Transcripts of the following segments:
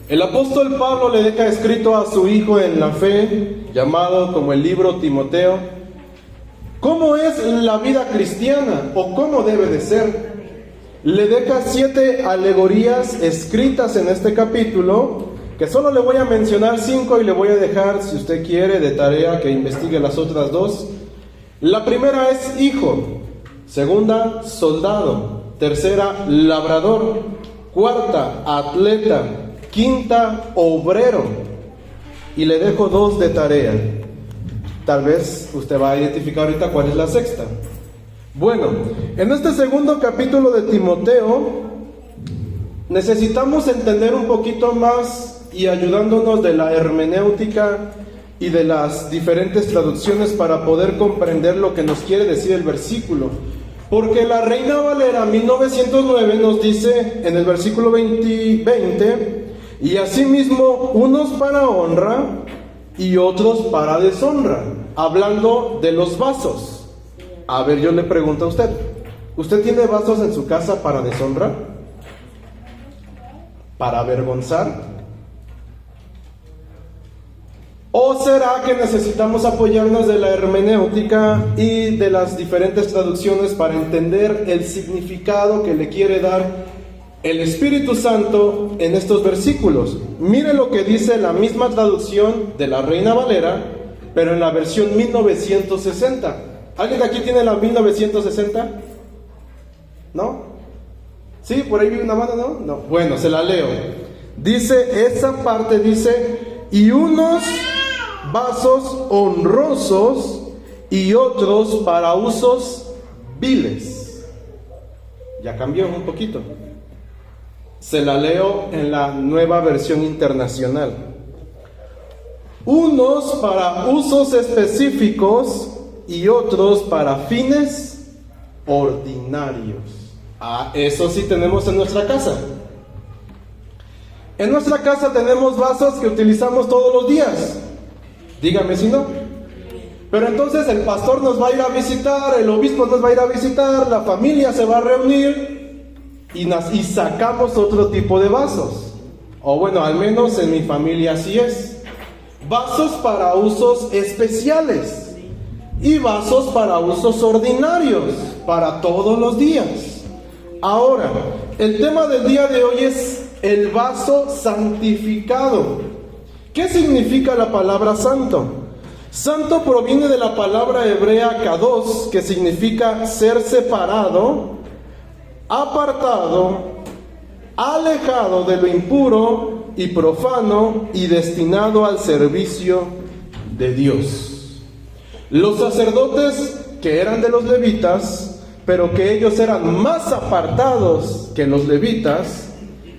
El apóstol Pablo le deja escrito a su hijo en la fe, llamado como el libro Timoteo, cómo es la vida cristiana o cómo debe de ser. Le deja 7 alegorías escritas en este capítulo, que solo le voy a mencionar 5 y le voy a dejar, si usted quiere, de tarea que investigue las otras 2. La primera es hijo, segunda, soldado, tercera, labrador, cuarta, atleta, quinta, obrero. Y le dejo 2 de tarea. Tal vez usted va a identificar ahorita cuál es la sexta. Bueno, en este segundo capítulo de Timoteo necesitamos entender un poquito más y ayudándonos de la hermenéutica y de las diferentes traducciones para poder comprender lo que nos quiere decir el versículo. Porque la Reina Valera 1909 nos dice en el versículo 20, y asimismo unos para honra y otros para deshonra, hablando de los vasos. A ver, yo le pregunto a usted, ¿usted tiene vasos en su casa para deshonra? ¿Para avergonzar? ¿O será que necesitamos apoyarnos de la hermenéutica y de las diferentes traducciones para entender el significado que le quiere dar el Espíritu Santo en estos versículos? Mire lo que dice la misma traducción de la Reina Valera, pero en la versión 1960. ¿Alguien de aquí tiene la 1960? ¿No? ¿Sí? ¿Por ahí vi una mano? ¿No? No. Bueno, se la leo. Dice, esa parte dice, y unos vasos honrosos y otros para usos viles. Ya cambió un poquito. Se la leo en la Nueva Versión Internacional. Unos para usos específicos y otros para fines ordinarios. Eso sí tenemos en nuestra casa. En nuestra casa tenemos vasos que utilizamos todos los días. Dígame si no. Pero entonces el pastor nos va a ir a visitar, el obispo nos va a ir a visitar, la familia se va a reunir y sacamos otro tipo de vasos. O bueno, al menos en mi familia así es. Vasos para usos especiales y vasos para usos ordinarios, para todos los días. Ahora, el tema del día de hoy es el vaso santificado. ¿Qué significa la palabra santo? Santo proviene de la palabra hebrea kadosh, que significa ser separado, apartado, alejado de lo impuro y profano y destinado al servicio de Dios. Los sacerdotes que eran de los levitas, pero que ellos eran más apartados que los levitas,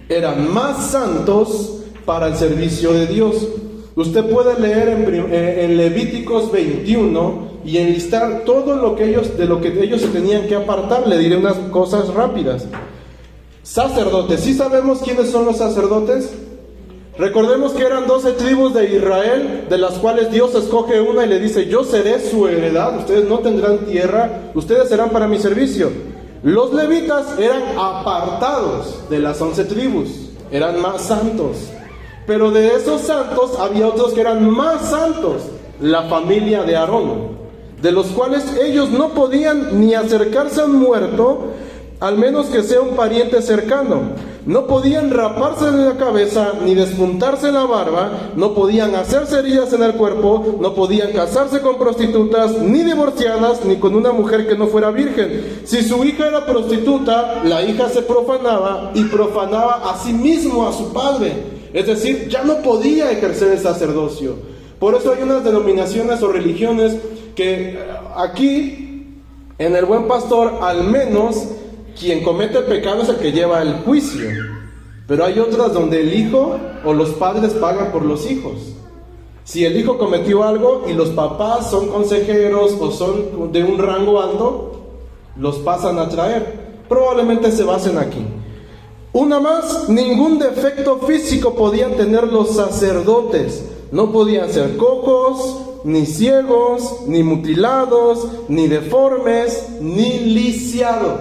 eran más santos para el servicio de Dios. Usted puede leer en Levíticos 21 y enlistar todo lo que ellos se tenían que apartar. Le diré unas cosas rápidas. Sacerdotes, ¿sí sabemos quiénes son los sacerdotes? Recordemos que eran 12 tribus de Israel, de las cuales Dios escoge una y le dice, yo seré su heredad, ustedes no tendrán tierra, ustedes serán para mi servicio. Los levitas eran apartados de las 11 tribus, eran más santos. Pero de esos santos había otros que eran más santos, la familia de Aarón, de los cuales ellos no podían ni acercarse a un muerto, al menos que sea un pariente cercano. No podían raparse en la cabeza, ni despuntarse la barba, no podían hacerse heridas en el cuerpo, no podían casarse con prostitutas, ni divorciadas, ni con una mujer que no fuera virgen. Si su hija era prostituta, la hija se profanaba y profanaba a sí mismo a su padre. Es decir, ya no podía ejercer el sacerdocio. Por eso hay unas denominaciones o religiones que aquí, en el Buen Pastor, al menos quien comete el pecado es el que lleva el juicio. Pero hay otras donde el hijo o los padres pagan por los hijos. Si el hijo cometió algo y los papás son consejeros o son de un rango alto, los pasan a traer. Probablemente se basen aquí. Una más, ningún defecto físico podían tener los sacerdotes. No podían ser cojos, ni ciegos, ni mutilados, ni deformes, ni lisiados.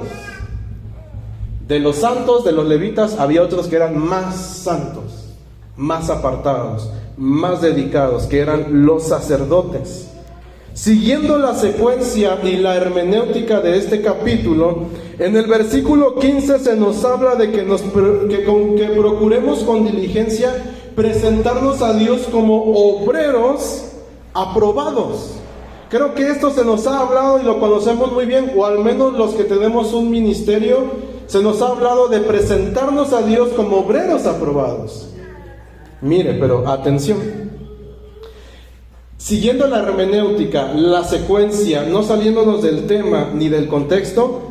De los santos, de los levitas, había otros que eran más santos. más apartados, más dedicados, que eran los sacerdotes. Siguiendo la secuencia y la hermenéutica de este capítulo, en el versículo 15 se nos habla de que procuremos con diligencia presentarnos a Dios como obreros aprobados. Creo que esto se nos ha hablado y lo conocemos muy bien, o al menos los que tenemos un ministerio, se nos ha hablado de presentarnos a Dios como obreros aprobados. Mire, pero atención. Siguiendo la hermenéutica, la secuencia, no saliéndonos del tema ni del contexto,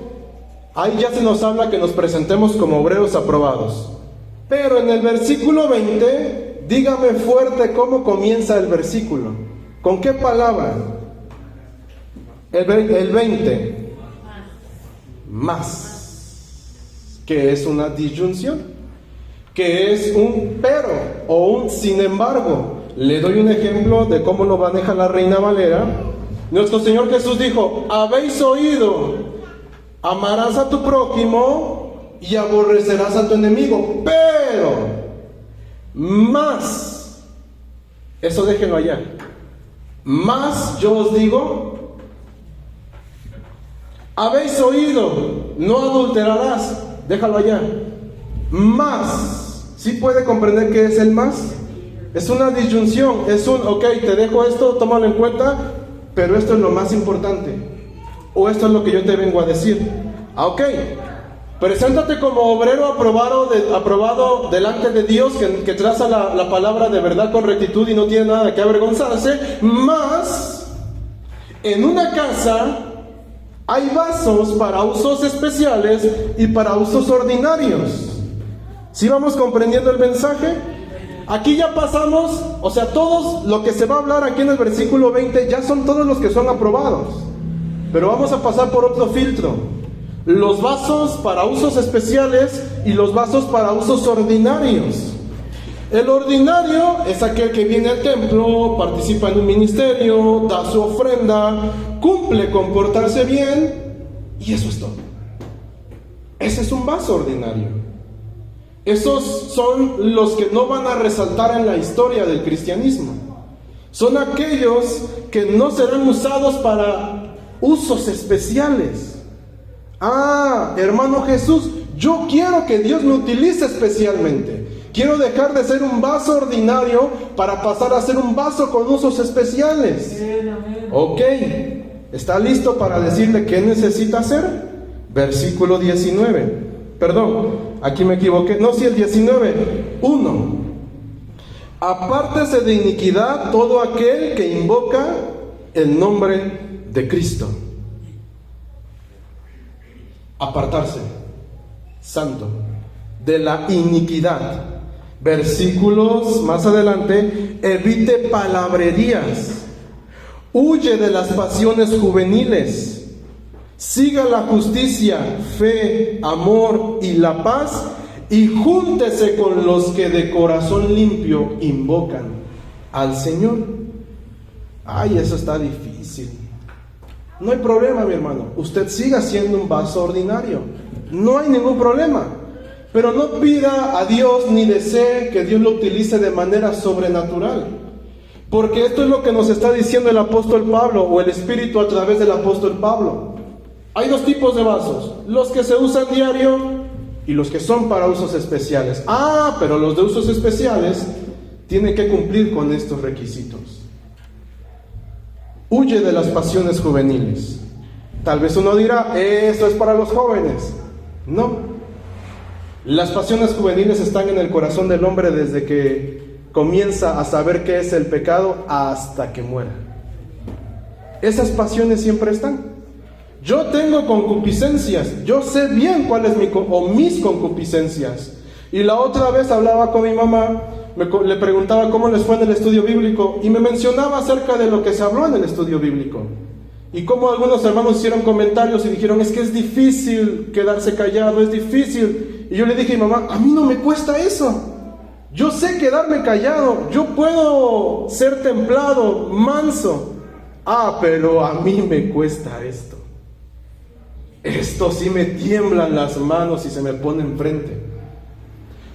ahí ya se nos habla que nos presentemos como obreros aprobados. Pero en el versículo 20, dígame fuerte cómo comienza el versículo. ¿Con qué palabra? El 20. Más. Que es una disyunción. Que es un pero o un sin embargo. Le doy un ejemplo de cómo lo maneja la Reina Valera. Nuestro Señor Jesús dijo: habéis oído, amarás a tu prójimo y aborrecerás a tu enemigo, pero más, eso déjenlo allá, más yo os digo, habéis oído, no adulterarás, déjalo allá, más, ¿sí puede comprender qué es el más? Es una disyunción, es un, ok, te dejo esto, tómalo en cuenta, pero esto es lo más importante, o esto es lo que yo te vengo a decir. Ok, preséntate como obrero aprobado delante de Dios, que traza la palabra de verdad con rectitud y no tiene nada que avergonzarse, más en una casa hay vasos para usos especiales y para usos ordinarios. ¿Sí vamos comprendiendo el mensaje? Aquí ya pasamos, o sea, todos lo que se va a hablar aquí en el versículo 20 ya son todos los que son aprobados. Pero vamos a pasar por otro filtro. Los vasos para usos especiales y los vasos para usos ordinarios. El ordinario es aquel que viene al templo, participa en un ministerio, da su ofrenda, cumple con portarse bien y eso es todo. Ese es un vaso ordinario. Esos son los que no van a resaltar en la historia del cristianismo. Son aquellos que no serán usados para usos especiales. Ah, hermano Jesús, yo quiero que Dios me utilice especialmente. Quiero dejar de ser un vaso ordinario para pasar a ser un vaso con usos especiales. Ok, ¿está listo para decirle qué necesita hacer? Versículo 19. Perdón, aquí me equivoqué. No, sí, el 19. 1. Apártese de iniquidad todo aquel que invoca el nombre de Cristo. Apartarse, santo, de la iniquidad. Versículos más adelante: evite palabrerías, huye de las pasiones juveniles. Siga la justicia, fe, amor y la paz, y júntese con los que de corazón limpio invocan al Señor. Ay, eso está difícil. No hay problema, mi hermano. Usted siga siendo un vaso ordinario. No hay ningún problema. Pero no pida a Dios ni desee que Dios lo utilice de manera sobrenatural. Porque esto es lo que nos está diciendo el apóstol Pablo, o el Espíritu a través del apóstol Pablo. Hay dos tipos de vasos: los que se usan diario y los que son para usos especiales. Ah, pero los de usos especiales tienen que cumplir con estos requisitos. Huye de las pasiones juveniles. Tal vez uno dirá: esto es para los jóvenes. No. Las pasiones juveniles están en el corazón del hombre desde que comienza a saber qué es el pecado hasta que muera. Esas pasiones siempre están. Yo tengo concupiscencias, yo sé bien cuál es mis concupiscencias. Y la otra vez hablaba con mi mamá, le preguntaba cómo les fue en el estudio bíblico, y me mencionaba acerca de lo que se habló en el estudio bíblico. Y cómo algunos hermanos hicieron comentarios y dijeron: es que es difícil quedarse callado, es difícil. Y yo le dije: mamá, a mí no me cuesta eso. Yo sé quedarme callado, yo puedo ser templado, manso. Ah, pero a mí me cuesta esto. Esto sí me tiemblan las manos y se me pone enfrente.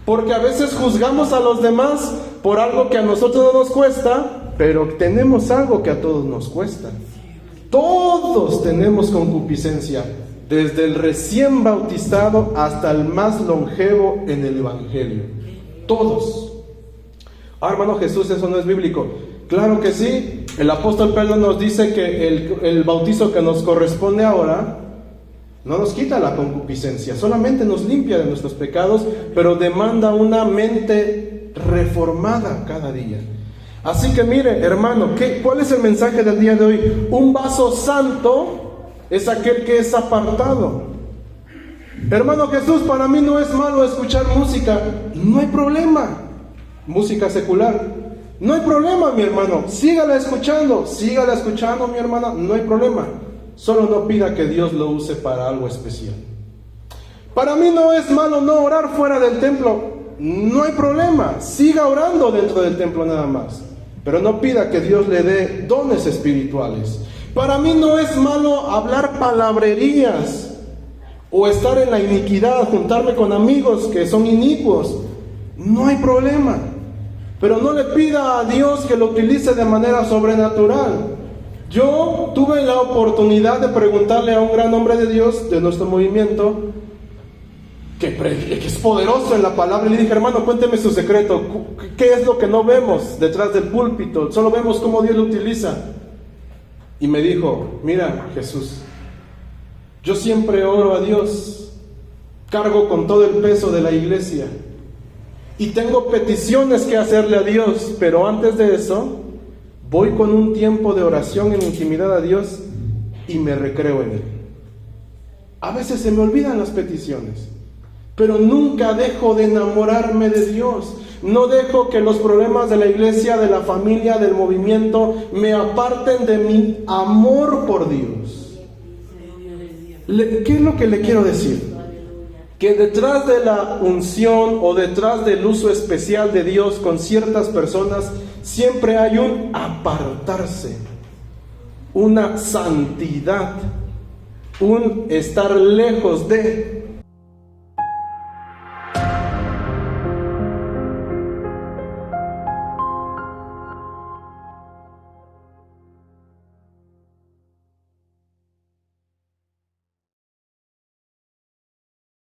Porque a veces juzgamos a los demás por algo que a nosotros no nos cuesta, pero tenemos algo que a todos nos cuesta. Todos tenemos concupiscencia, desde el recién bautizado hasta el más longevo en el Evangelio. Todos. Hermano Jesús, eso no es bíblico. Claro que sí. El apóstol Pedro nos dice que el bautizo que nos corresponde ahora no nos quita la concupiscencia, solamente nos limpia de nuestros pecados, pero demanda una mente reformada cada día. Así que mire, hermano, ¿cuál es el mensaje del día de hoy? Un vaso santo es aquel que es apartado. Hermano Jesús, para mí no es malo escuchar música. No hay problema. Música secular. No hay problema, mi hermano. Sígala escuchando, mi hermana. No hay problema. Solo no pida que Dios lo use para algo especial. Para mí no es malo no orar fuera del templo. No hay problema. Siga orando dentro del templo nada más. Pero no pida que Dios le dé dones espirituales. Para mí no es malo hablar palabrerías o estar en la iniquidad, juntarme con amigos que son inicuos. No hay problema. Pero no le pida a Dios que lo utilice de manera sobrenatural. Yo tuve la oportunidad de preguntarle a un gran hombre de Dios de nuestro movimiento, que es poderoso en la palabra, y le dije: hermano, cuénteme su secreto. ¿Qué es lo que no vemos detrás del púlpito? Solo vemos cómo Dios lo utiliza. Y me dijo: mira, Jesús, yo siempre oro a Dios, cargo con todo el peso de la iglesia y tengo peticiones que hacerle a Dios, pero antes de eso voy con un tiempo de oración en intimidad a Dios y me recreo en Él. A veces se me olvidan las peticiones, pero nunca dejo de enamorarme de Dios. No dejo que los problemas de la iglesia, de la familia, del movimiento me aparten de mi amor por Dios. ¿Qué es lo que le quiero decir? Que detrás de la unción o detrás del uso especial de Dios con ciertas personas siempre hay un apartarse, una santidad, un estar lejos de.